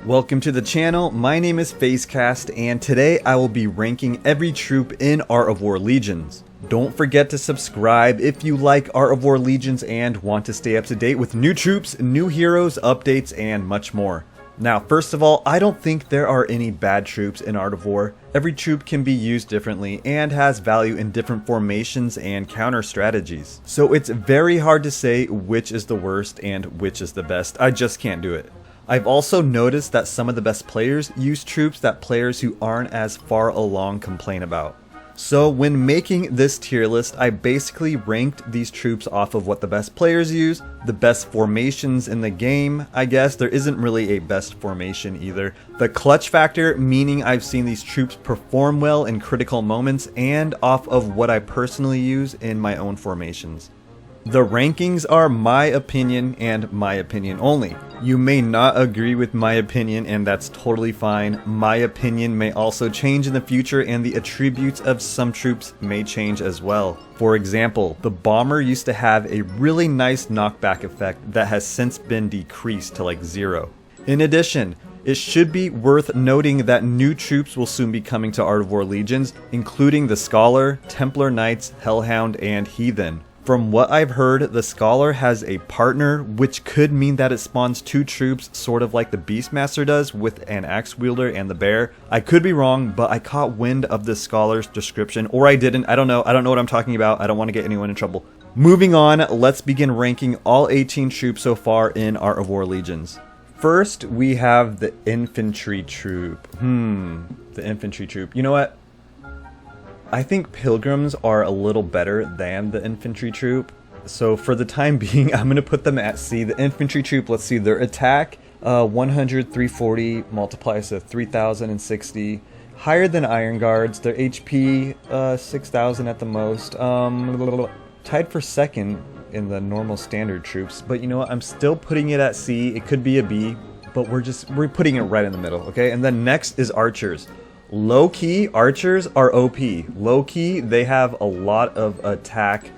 Welcome to the channel, my name is Facecast, and today I will be ranking every troop in Art of War Legions. Don't forget to subscribe if you like Art of War Legions and want to stay up to date with new troops, new heroes, updates, and much more. Now, first of all, I don't think there are any bad troops in Art of War. Every troop can be used differently and has value in different formations and counter strategies. So it's very hard to say which is the worst and which is the best. I just can't do it. I've also noticed that some of the best players use troops that players who aren't as far along complain about. So when making this tier list, I basically ranked these troops off of what the best players use, the best formations in the game. I guess there isn't really a best formation either. The clutch factor, meaning I've seen these troops perform well in critical moments, and off of what I personally use in my own formations. The rankings are my opinion and my opinion only. You may not agree with my opinion, and that's totally fine. My opinion may also change in the future, and the attributes of some troops may change as well. For example, the bomber used to have a really nice knockback effect that has since been decreased to like 0. In addition, it should be worth noting that new troops will soon be coming to Art of War Legions, including the Scholar, Templar Knights, Hellhound, and Heathen. From what I've heard, the Scholar has a partner, which could mean that it spawns 2 troops, sort of like the Beastmaster does with an axe wielder and the bear. I could be wrong, but I caught wind of the Scholar's description, or I didn't. I don't know what I'm talking about. I don't want to get anyone in trouble. Moving on, let's begin ranking all 18 troops so far in Art of War Legions. First, we have the Infantry Troop. The Infantry Troop. You know what? I think Pilgrims are a little better than the Infantry Troop, so for the time being, I'm going to put them at C. The Infantry Troop, let's see, their attack, 100, 340, multiplies to 3060, higher than Iron Guards, their HP, 6000 at the most, tied for second in the normal standard troops, but you know what, I'm still putting it at C. It could be a B, but we're putting it right in the middle, okay? And then next is Archers. Low-key, archers are OP. Low-key, they have a lot of attack.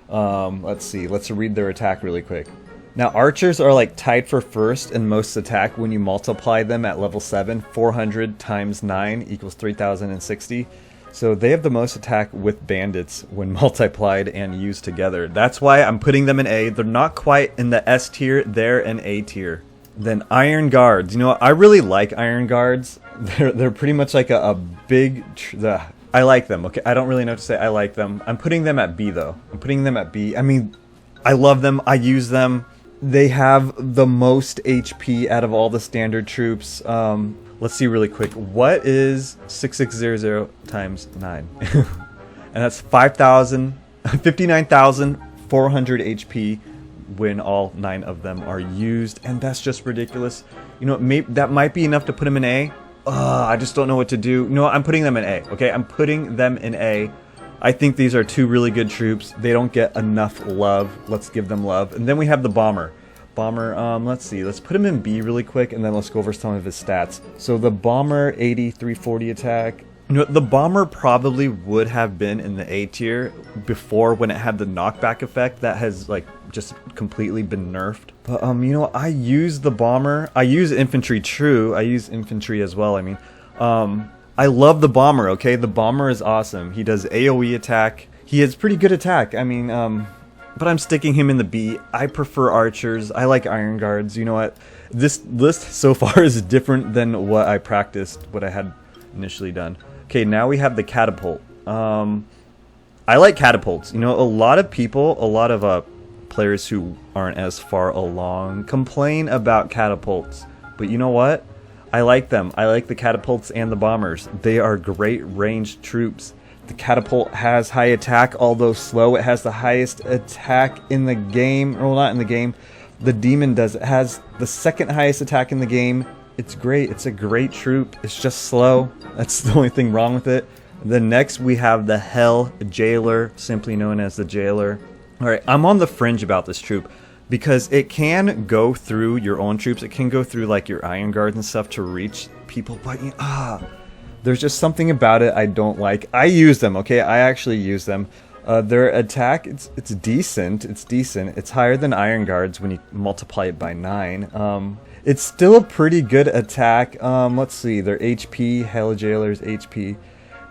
Let's see, let's read their attack really quick. Now, archers are like tied for first in most attack when you multiply them at level 7. 400 times 9 equals 3060. So they have the most attack with bandits when multiplied and used together. That's why I'm putting them in A. They're not quite in the S tier, they're in A tier. Then Iron Guards. You know what? I really like Iron Guards. They're pretty much like a big... I like them, okay? I don't really know what to say. I like them. I'm putting them at B, though. I'm putting them at B. I mean, I love them. I use them. They have the most HP out of all the standard troops. Let's see really quick. What is 6600 times 9? And that's 59,400 HP. When all 9 of them are used, and that's just ridiculous. You know, that might be enough to put them in A. I just don't know what to do. No, I'm putting them in A, okay? I'm putting them in A. I think these are 2 really good troops. They don't get enough love. Let's give them love. And then we have the Bomber. Let's see. Let's put him in B really quick, and then let's go over some of his stats. So the Bomber, 80, 340 attack. You know, the Bomber probably would have been in the A tier before when it had the knockback effect that has like just completely been nerfed. But you know, I use the Bomber. I use Infantry True. I use Infantry as well. I mean, I love the Bomber, okay? The Bomber is awesome. He does AoE attack. He has pretty good attack. I mean, but I'm sticking him in the B. I prefer Archers. I like Iron Guards. You know what? This list so far is different than what I practiced, what I had initially done. Okay, now we have the Catapult. I like Catapults. You know, a lot of people, a lot of players who aren't as far along complain about Catapults. But you know what? I like them. I like the Catapults and the Bombers. They are great ranged troops. The Catapult has high attack, although slow. It has the highest attack in the game. Well, not in the game. The Demon does. It has the second highest attack in the game. It's great. It's a great troop. It's just slow. That's the only thing wrong with it. Then next we have the Hell Jailor, simply known as the Jailor. Alright, I'm on the fringe about this troop because it can go through your own troops. It can go through like your Iron Guards and stuff to reach people, but there's just something about it I don't like. I use them, okay? I actually use them. Their attack, it's decent. It's decent. It's higher than Iron Guards when you multiply it by 9. It's still a pretty good attack. Let's see, their HP, Hell Jailor's HP.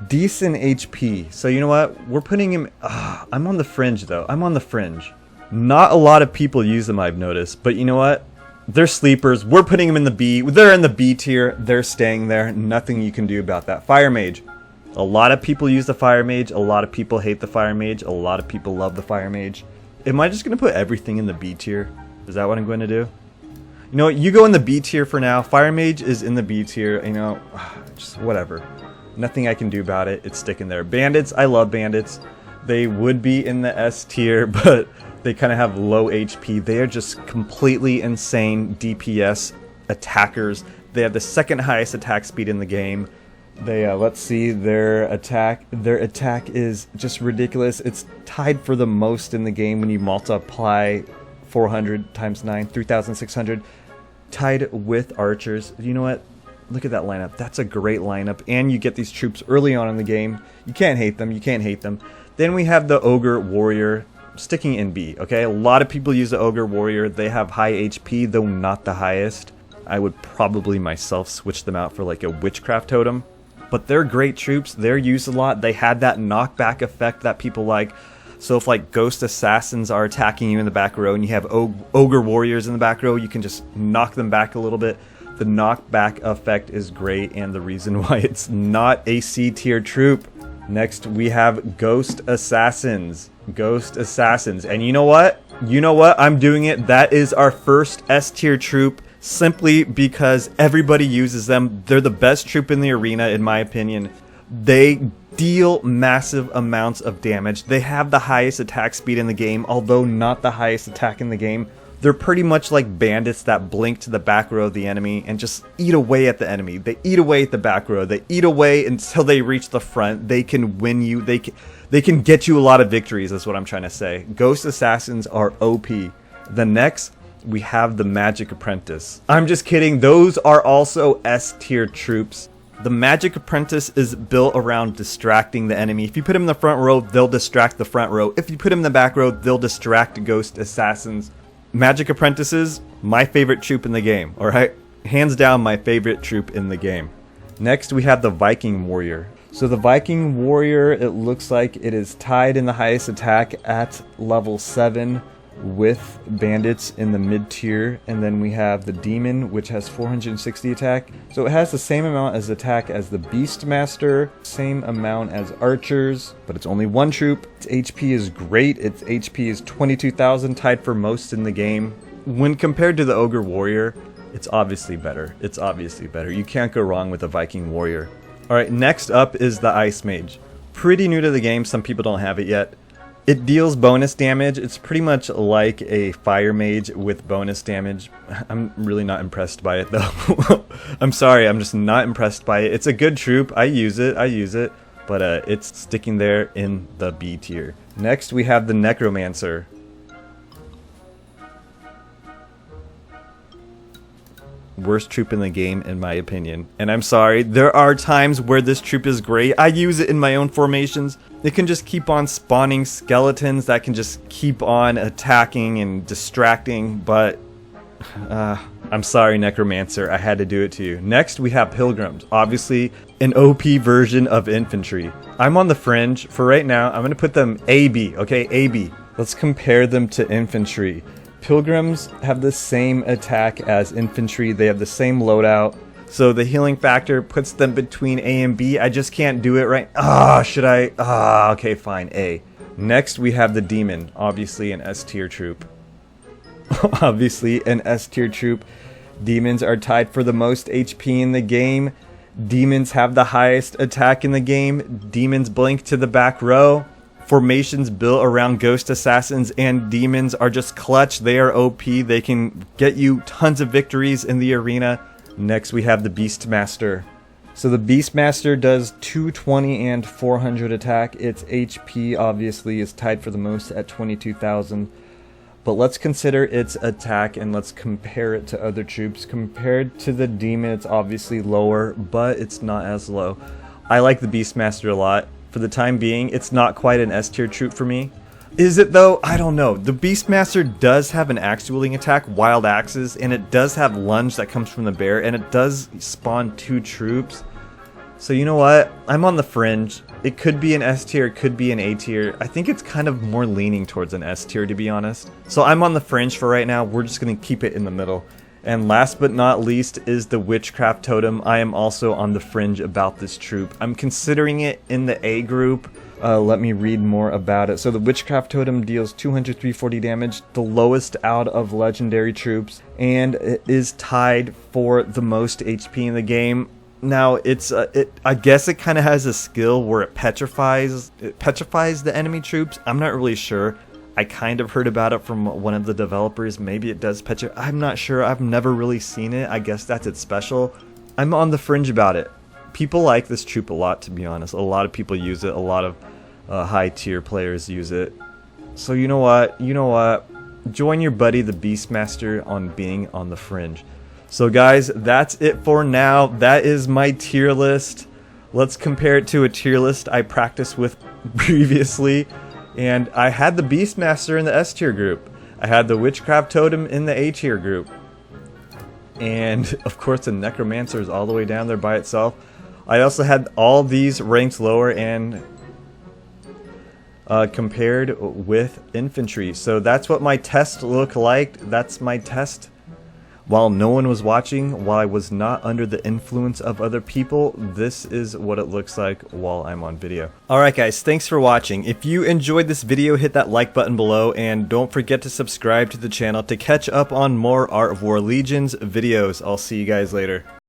Decent HP. So you know what? We're putting him... I'm on the fringe though. I'm on the fringe. Not a lot of people use them, I've noticed. But you know what? They're sleepers. We're putting them in the B. They're in the B tier. They're staying there. Nothing you can do about that. Fire Mage. A lot of people use the Fire Mage. A lot of people hate the Fire Mage. A lot of people love the Fire Mage. Am I just going to put everything in the B tier? Is that what I'm going to do? You know what? You go in the B tier for now. Fire Mage is in the B tier. You know, just whatever. Nothing I can do about it. It's sticking there. Bandits. I love Bandits. They would be in the S tier, but... they kind of have low HP. They are just completely insane DPS attackers. They have the second highest attack speed in the game. They let's see their attack. Their attack is just ridiculous. It's tied for the most in the game when you multiply 400 times 9, 3,600. Tied with archers. You know what? Look at that lineup. That's a great lineup. And you get these troops early on in the game. You can't hate them. You can't hate them. Then we have the Ogre Warrior. Sticking in B, okay? A lot of people use the Ogre Warrior. They have high HP, though not the highest. I would probably myself switch them out for like a Witchcraft Totem. But they're great troops. They're used a lot. They had that knockback effect that people like. So if like Ghost Assassins are attacking you in the back row and you have Ogre Warriors in the back row, you can just knock them back a little bit. The knockback effect is great, and the reason why it's not a C tier troop. Next, we have Ghost Assassins. Ghost Assassins. And you know what? You know what? I'm doing it. That is our first S tier troop simply because everybody uses them. They're the best troop in the arena, in my opinion. They deal massive amounts of damage. They have the highest attack speed in the game, although not the highest attack in the game. They're pretty much like bandits that blink to the back row of the enemy and just eat away at the enemy. They eat away at the back row. They eat away until they reach the front. They can win you. They can get you a lot of victories, is what I'm trying to say. Ghost Assassins are OP. The next, we have the Magic Apprentice. I'm just kidding. Those are also S tier troops. The Magic Apprentice is built around distracting the enemy. If you put him in the front row, they'll distract the front row. If you put him in the back row, they'll distract Ghost Assassins. Magic Apprentices, my favorite troop in the game, alright? Hands down, my favorite troop in the game. Next, we have the Viking Warrior. So the Viking Warrior, it looks like it is tied in the highest attack at level 7 with Bandits in the mid tier. And then we have the Demon, which has 460 attack. So it has the same amount as attack as the Beastmaster, same amount as Archers, but it's only one troop. Its HP is great. Its HP is 22,000, tied for most in the game. When compared to the Ogre Warrior, it's obviously better. It's obviously better. You can't go wrong with a Viking Warrior. Alright, next up is the Ice Mage. Pretty new to the game, some people don't have it yet. It deals bonus damage. It's pretty much like a Fire Mage with bonus damage. I'm really not impressed by it though. I'm sorry, I'm just not impressed by it. It's a good troop, I use it, but it's sticking there in the B tier. Next we have the Necromancer. Worst troop in the game in my opinion, and I'm sorry, there are times where this troop is great. I use it in my own formations. It can just keep on spawning skeletons that can just keep on attacking and distracting, but I'm sorry Necromancer, I had to do it to you. Next we have Pilgrims, obviously an OP version of infantry. I'm on the fringe. For right now I'm gonna put them AB, okay, AB. Let's compare them to infantry. Pilgrims have the same attack as infantry. They have the same loadout. So the healing factor puts them between A and B. I just can't do it right. Should I? Okay, fine, A. Next, we have the Demon. Obviously an S tier troop. Obviously an S tier troop. Demons are tied for the most HP in the game. Demons have the highest attack in the game. Demons blink to the back row. Formations built around Ghost Assassins and Demons are just clutch. They are OP. They can get you tons of victories in the arena. Next we have the Beastmaster. So the Beastmaster does 220 and 400 attack. Its HP obviously is tied for the most at 22,000. But let's consider its attack and let's compare it to other troops. Compared to the Demon, it's obviously lower, but it's not as low. I like the Beastmaster a lot. For the time being, it's not quite an S tier troop for me. Is it though? I don't know. The Beastmaster does have an axe wielding attack, Wild Axes, and it does have lunge that comes from the bear, and it does spawn 2 troops. So you know what? I'm on the fringe. It could be an S tier, it could be an A tier. I think it's kind of more leaning towards an S tier, to be honest. So I'm on the fringe for right now. We're just going to keep it in the middle. And last but not least is the Witchcraft Totem. I am also on the fringe about this troop. I'm considering it in the A group. Let me read more about it. So the Witchcraft Totem deals 200 340 damage, the lowest out of legendary troops, and it is tied for the most HP in the game. Now I guess it kind of has a skill where it petrifies the enemy troops. I'm not really sure. I kind of heard about it from one of the developers. Maybe it does petrify. I'm not sure. I've never really seen it. I guess that's its special. I'm on the fringe about it. People like this troop a lot, to be honest. A lot of people use it. A lot of high tier players use it. So you know what? Join your buddy the Beastmaster on being on the fringe. So guys, that's it for now. That is my tier list. Let's compare it to a tier list I practiced with previously. And I had the Beastmaster in the S tier group. I had the Witchcraft Totem in the A tier group. And of course the Necromancer is all the way down there by itself. I also had all these ranked lower and compared with infantry. So that's what my test looked like. That's my test while no one was watching, while I was not under the influence of other people. This is what it looks like while I'm on video. Alright guys, thanks for watching. If you enjoyed this video, hit that like button below, and don't forget to subscribe to the channel to catch up on more Art of War Legions videos. I'll see you guys later.